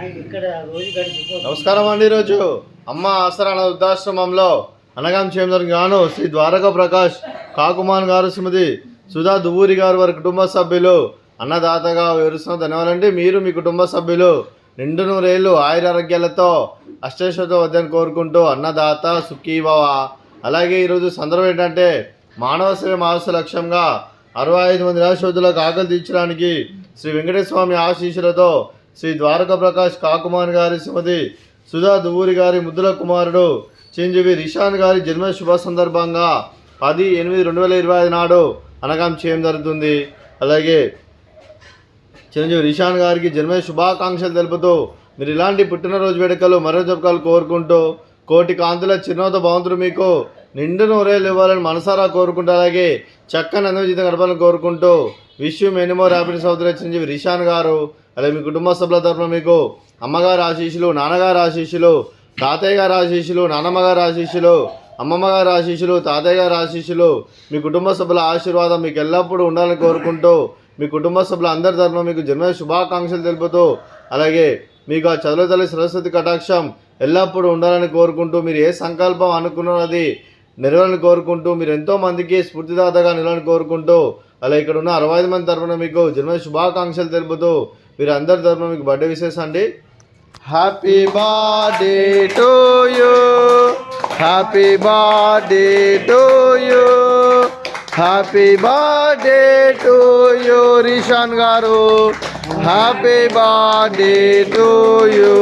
నమస్కారం అండి. ఈరోజు అమ్మ ఆసరా వృద్ధాశ్రమంలో అనగాం చేయడం గాను శ్రీ ద్వారకా ప్రకాష్ కాకుమాన్ గారు, శ్రీమతి సుధా దువ్వూరి గారు వారి కుటుంబ సభ్యులు అన్నదాతగా వివరిస్తున్న ధన్యవాదాలండి. మీరు మీ కుటుంబ సభ్యులు నిండు నూరేళ్ళు ఆయురారోగ్యాలతో అష్టైశ్వర్యతో వద్దని కోరుకుంటూ అన్నదాత సుఖీభవ. అలాగే ఈరోజు సందర్భం ఏంటంటే మానవ సేవ మానవ లక్ష్యంగా 65 మంది నిరాశ్రతులకు ఆకలి తీర్చడానికి శ్రీ వెంకటేశ్వర స్వామి ఆశీస్సులతో శ్రీ ద్వారకా ప్రకాష్ కాకుమాన్ గారి, శ్రీమతి సుధా దువ్వూరి గారి ముద్దుల కుమారుడు చిరంజీవి రిషాన్ గారి జన్మ శుభ సందర్భంగా 10/8/2025 నాడు అనగాం చేయడం జరుగుతుంది. అలాగే చిరంజీవి రిషాన్ గారికి జన్మ శుభాకాంక్షలు తెలుపుతూ మీరు ఇలాంటి పుట్టినరోజు వేడుకలు మరో జరుపుకోవాలని కోరుకుంటూ కోటి కాంతుల చిరునవ్వుతో భగవంతుడు మీకు నిండు నూరేళ్ళు ఇవ్వాలని మనసారా కోరుకుంటూ అలాగే చక్కని అనుభూతి గడపాలని కోరుకుంటూ wish you many more happiness అవుతున్న చిరంజీవి రిషాన్ గారు. అలాగే మీ కుటుంబ సభ్యుల తరఫున మీకు అమ్మగారి ఆశీస్సులు, నాన్నగారి ఆశీస్సులు, తాతయ్య గారి ఆశీస్సులు, నాన్నమ్మ గారి ఆశీస్సులు, అమ్మమ్మ గారి ఆశీస్సులు, తాతయ్య గారి ఆశీస్సులు, మీ కుటుంబ సభ్యుల ఆశీర్వాదం మీకు ఎల్లప్పుడూ ఉండాలని కోరుకుంటూ మీ కుటుంబ సభ్యుల అందరి తరఫున మీకు జన్మ శుభాకాంక్షలు తెలుపుతూ అలాగే మీకు ఆ చదువుల తల్లి సరస్వతి కటాక్షం ఎల్లప్పుడూ ఉండాలని కోరుకుంటూ మీరు ఏ సంకల్పం అనుకున్నది నెరవేరాలని కోరుకుంటూ మీరు ఎంతో మందికి స్ఫూర్తిదాతగా నిలవాలని కోరుకుంటూ అలా ఇక్కడ ఉన్న 65 మంది తరఫున మీకు జన్మ శుభాకాంక్షలు తెలుపుతూ మీరు అందరి తరఫున మీకు బర్త్డే విశేషం అండి. Happy birthday to you, happy birthday to you, happy birthday to you Rishan గారు, happy birthday to you.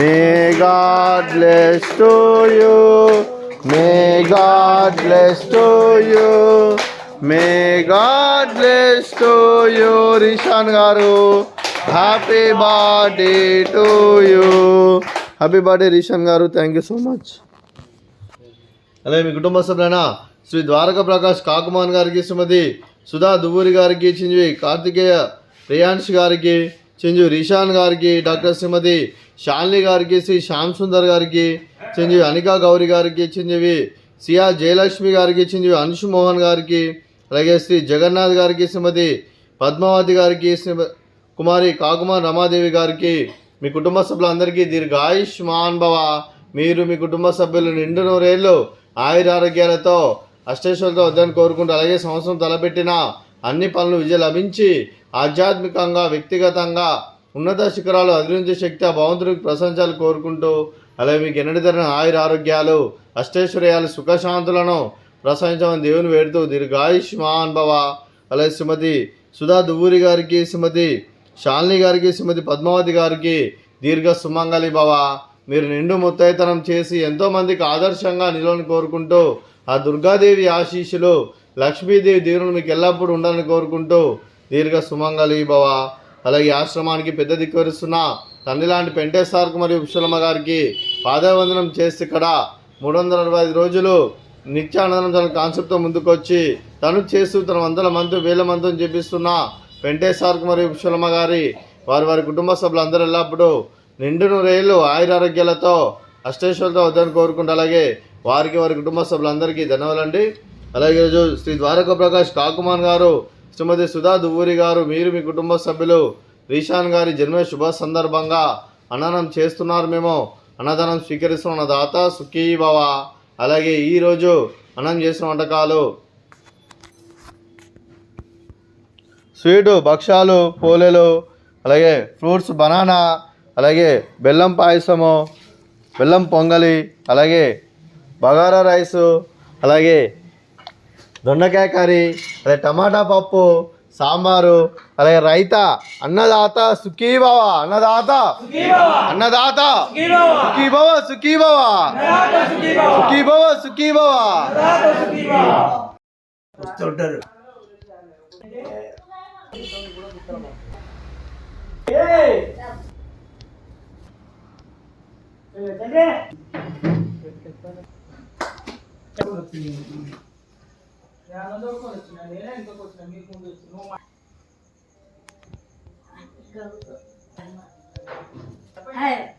May God bless to you, may God bless to you, may God bless to you Rishan గారు. Happy birthday to you. Happy birthday Rishan గారు. Thank you so much. అలాగే మీ కుటుంబ సభ్యులైన శ్రీ ద్వారకా ప్రకాష్ కాకుమాన్ గారికి, శ్రీమతి సుధా దువ్వూరి గారికి, చిరంజీవి కార్తికేయ రేయాన్ష్ గారికి, చిరంజీవి రిషాన్ గారికి, డాక్టర్ శ్రీమతి శాలిని గారికి, శ్రీ శ్యామ్ సుందర్ గారికి, చిరంజీవి అనికా గౌరి గారికి, చిరంజీవి సియా జయలక్ష్మి గారికి, చిరంజీవి అంశు మోహన్ గారికి, అలాగే శ్రీ జగన్నాథ్ గారికి, శ్రీమతి పద్మావతి గారికి, శ్రీ కుమారి కాకుమాన్ రమాదేవి గారికి, మీ కుటుంబ సభ్యులందరికీ దీర్ఘాయుష్మాన్ భవ. మీరు మీ కుటుంబ సభ్యులు నిండు నూరేళ్ళు ఆయురారోగ్యాలతో అష్టైశ్వర్యాలతో వద్దని కోరుకుంటూ అలాగే సంవత్సరం తలపెట్టిన అన్ని పనులు విజయం లభించి ఆధ్యాత్మికంగా వ్యక్తిగతంగా ఉన్నత శిఖరాలు అధిరోహించే శక్తి ఆ భగవంతుడికి ప్రశంసాలు కోరుకుంటూ అలాగే మీకు ఎన్నటి తరని ఆయురారోగ్యాలు అష్టైశ్వర్యాలు సుఖశాంతులను ప్రశంసమని దేవుని వేడుతూ దీర్ఘాయుష్మాన్ భవ. అలాగే శ్రీమతి సుధా దువ్వూరి గారికి, శ్రీమతి శాలిని గారికి, శ్రీమతి పద్మావతి గారికి దీర్ఘ సుమంగళి భవ. మీరు నిండు ముత్తైతనం చేసి ఎంతోమందికి ఆదర్శంగా నిలవని కోరుకుంటూ ఆ దుర్గాదేవి ఆశీస్సులు, లక్ష్మీదేవి దీవులు మీకు ఎల్లప్పుడూ ఉండాలని కోరుకుంటూ దీర్ఘ సుమంగళి భవ. అలాగే ఆశ్రమానికి పెద్ద దిక్కువరిస్తున్న తండ్రి లాంటి పెంటేశ్వర్కి మరియు పుష్పలమ్మ గారికి పాదవందనం చేసి ఇక్కడ 365 రోజులు నిత్యానందనం తన కాన్సెప్ట్తో ముందుకొచ్చి తను చేస్తూ తన 100 మంది 1000 మందిని చెప్పిస్తున్న పెంటేశ్వర్కి మరియు పుష్పలమ్మ గారి వారి కుటుంబ సభ్యులందరూ ఎల్లప్పుడూ నిండు నూరేళ్ళు ఆయురారోగ్యాలతో అష్టైశ్వర్యాలతో వద్దని కోరుకుంటూ అలాగే వారి కుటుంబ సభ్యులందరికీ ధన్యవాదాలండి. అలాగే ఈరోజు శ్రీ ద్వారకా ప్రకాష్ కాకుమాన్ గారు, శ్రీమతి సుధా దువ్వూరి గారు, మీరు మీ కుటుంబ సభ్యులు రిషాన్ గారి జన్మ శుభ సందర్భంగా అన్నదానం చేస్తున్నారు. మేము అన్నదానం స్వీకరిస్తున్న దాత సుఖీభవ. అలాగే ఈరోజు అన్నం చేసిన వంటకాలు స్వీటు భక్ష్యాలు, పోలేలు, అలాగే ఫ్రూట్స్ బనానా, అలాగే బెల్లం పాయసము, బెల్లం పొంగలి, అలాగే బగారా రైసు, అలాగే దొండకాయ కర్రీ, అలాగే టమాటా పప్పు, సాంబారు, అలాగే రైతా. అన్నదాత సుఖీభవ, అన్నదాత అన్నదాత సుఖీభవ, సుఖీభవ, సుఖీభవ, సుఖీభవ. వస్తుంటారు Hey.